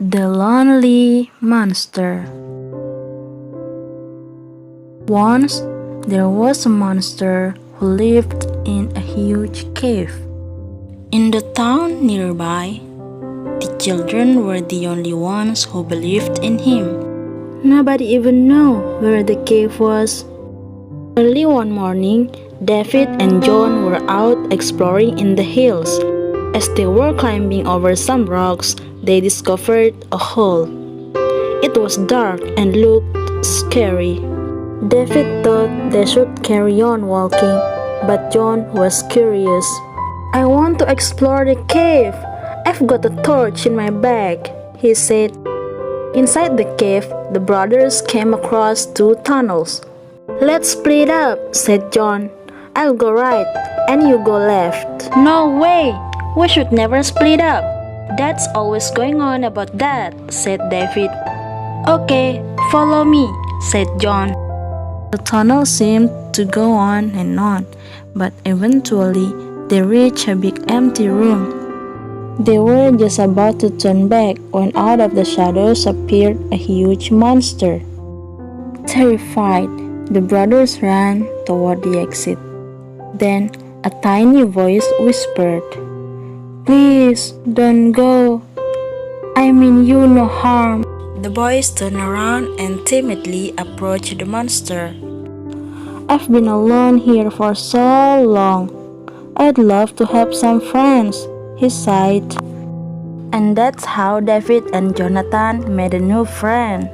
The Lonely Monster. Once, there was a monster who lived in a huge cave. In the town nearby, the children were the only ones who believed in him. Nobody even knew where the cave was. Early one morning, David and John were out exploring in the hills. As they were climbing over some rocks, they discovered a hole. It was dark and looked scary. David thought they should carry on walking, but John was curious. "I want to explore the cave. I've got a torch in my bag," he said. Inside the cave, the brothers came across two tunnels. "Let's split up," said John. "I'll go right, and you go left." "No way! We should never split up. Dad's always going on about that," said David. "Okay, follow me," said John. The tunnel seemed to go on, but eventually they reached a big empty room. They were just about to turn back when out of the shadows appeared a huge monster. Terrified, the brothers ran toward the exit. Then a tiny voice whispered, "Please don't go. I mean you no harm." The boys turned around and timidly approached the monster. "I've been alone here for so long. I'd love to have some friends," he sighed. And that's how David and Jonathan made a new friend.